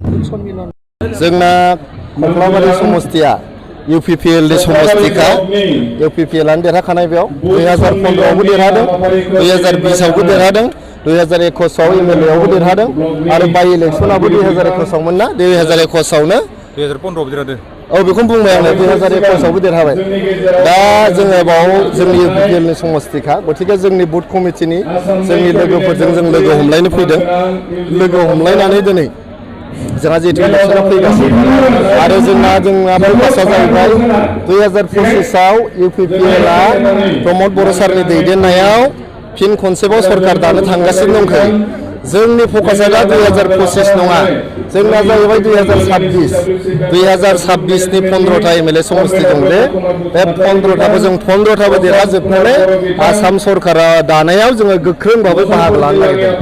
जोंना कक्लाबारि समस्तिया UPPL नि समस्तिका UPPL आनो देरहाखानाय बेयाव 2015 आवबो देरहादों 2020 आवबो देरहादों 2021 आव MLA आवबो देरहादों आरो बाइ इलेक्सनाबो 2021 आवमोन ना 2021 आवनो 2015 आव देरहादों औ बेखौनो बुंबाय आङो 2021 आवबो देरहाबाय दा जोङो बाव जोंनि UPPL नि समस्तिका गथिखे जोंनि बुथ कमिटिनि जोंनि लोगोफोरजों जों लोगो हमलायनो फैदों लोगो हमलायनानै दिनै जोंहा जिहेतु इलेक्सना फैगासिनो आरो जोंना फोकासा जाहैबाय 2025 आव UPPL आ प्रमद बर' सारनि दैदेननायाव फिन खनसेबाव सरकार दानो थांगासिनो दंखायो जोंनि फोकासा दा 2025 नङा जोंना जाहैबाय 2026 नि 15था MLA समस्ति दंले बे 15थाखौ जों 15थाबो देरहाजोबनानै आसाम सरकारा दानायाव जोङो गोख्रों भाबै बाहागो लानो नागिरदों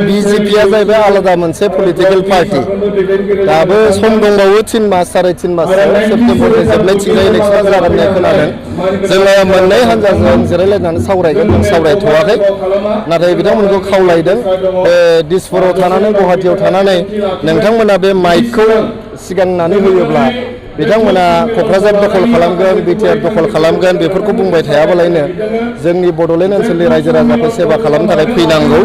BJP आ जाहैबाय आलादा मोनसे पलिटिकल पार्टी दाबो सम दंबावो 3 मास 3.5 मास सेप्तेम्बरनि जोबनायथिंजाय इलेक्सना जागोन होननाय खोनादों जोङो मोननै हान्जाजों जिरायलायनानै सावरायगोन जों सावरायथ'वाखै नाथाय बिथांमोनखौ खावलायदों दिसपुराव थानानै गुवाहाटीयाव थानानै नोंथांमोना बे माइकखौ सिगांनानै होयोब्ला बिथांमोना क'क्राझार दखल खालामगोन BTR दखल खालामगोन बेफोरखौ बुंबाय थायाबालायनो जोंनि बड'लेण्ड ओनसोलनि रायजो राजाखौ सेवा खालामनो थाखाय फैनांगौ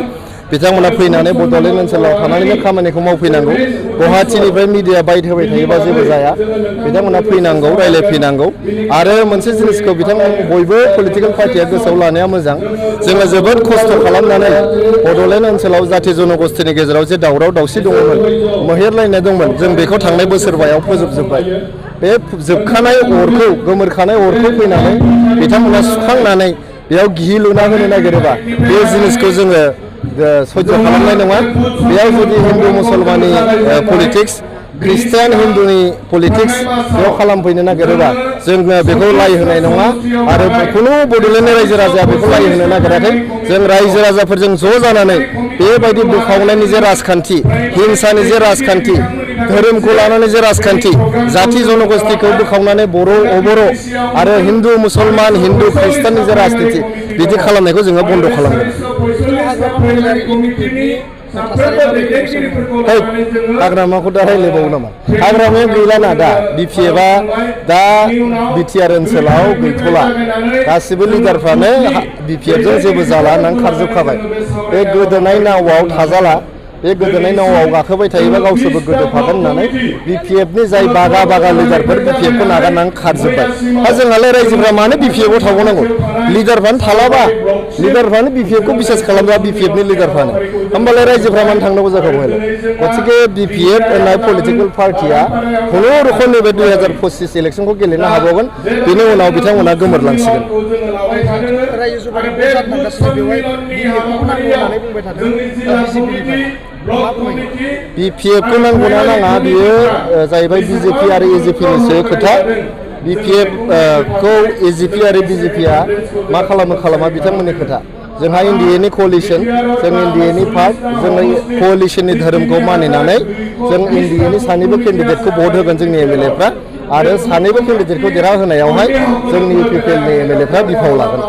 बिथांमोना फैनानै बड'लेण्ड ओनसोलाव थानानैनो खामानिखौ मावफैनांगौ गुवाहाटीनिफ्राय मिडिया बाइट होबाय थायोबा जेबो जाया बिथांमोना फैनांगौ रायलायफैनांगौ आरो मोनसे जिनिसखौ बिथांमोन बयबो पलिटिकल पार्टिया गोसोआव लानाया मोजां जोङो जोबोद खस्थ' खालामनानै बड'लेण्ड ओनसोलाव जाथि जनगोष्ठीनि गेजेराव जे दावराव दावसि दङमोन मोहेरलायनाय दंमोन जों बेखौ थांनाय बोसोरबायाव फोजोबजोब्बाय बे जोबखानाय अरखौ गोमोरखानाय अरखौ फैनानै बिथांमोना सुखांनानै बेयाव गिहि लुना होनो नागिरोबा बे जिनिसखौ जोङो सह्य खालामनाय नङा बेयाव जुदि हिन्दु मुसलमाननि पलिटिक्स ख्रिस्टियान हिन्दुनि पलिटिक्स बेयाव खालामफैनो नागिरोबा जोङो बेखौ लाय होनाय नङा आरो खुनु बड'लेण्डनि रायजो राजाया बेखौ लाय होनो नागिराखै जों रायजो राजाफोरजों ज' जानानै बेबायदि बोखावनायनि जे राजखान्थि हिंसानि जे राजखान्थि धोरोमखौ लानानै जे राजखान्थि जाथि जनगोष्ठीखौ बोखावनानै बर' अबर' आरो हिन्दु मुसलमान हिन्दु ख्रिस्टाननि जे राजनिति बिदि खालामनायखौ जोङो बन्द' खालामगोन हाग्रामाखौ दा रायलायबावो नामा हाग्रामाया गैलाना दा BPF-आ दा BTR ओनसोलाव गैथ'ला गासिबो लिडारफ्रानो BPF-जों जेबो जाला होननानै खारजोबखाबाय बे गोदोनाय नावआव थाजाला बे गोदोनाय नावआव गाखोबाय थायोबा गावसोरबो गोदोफागोन होननानै BPF-नि जाय बागा लिडारफोर BPF-खौ नागारनानै खारजोब्बाय दा जोंहालाय रायजोफ्रा मानो BPF-आव थाबावनांगौ लिडारफ्रानो थालाबा लिडारफ्रानो BPF-खौ बिसास खालामबा BPF-नि लिडारफ्रानो होमबालाय रायजोफ्रा मानो थांनांगौ जाखो बेहाय गथिखे BPF होननाय पलिटिकल पार्टिया खुनुरुखुमनि बे 2025 इलेक्सनखौ गेलेनो हाबावगोन बेनि उनाव बिथांमोना गोमोरलांसिगोन BPF-खौ नांगौना नाङा बियो जाहैबाय BJP आरो AJP-निसो खोथा BPF-खौ AJP आरो BJP-आ मा खालामा बिथांमोननि खोथा जोंहा NDA-नि क'लिशन जों NDA-नि पार्ट जोङो क'लिशननि धोरोमखौ मानिनानै जों NDA-नि सानैबो केन्डिडेटखौ भट होगोन जोंनि MLA-फ्रा आरो सानैबो केन्डिडेटखौ देरहाहोनायावहाय जोंनि UPPL-नि MLA-फ्रा बिफाव लागोन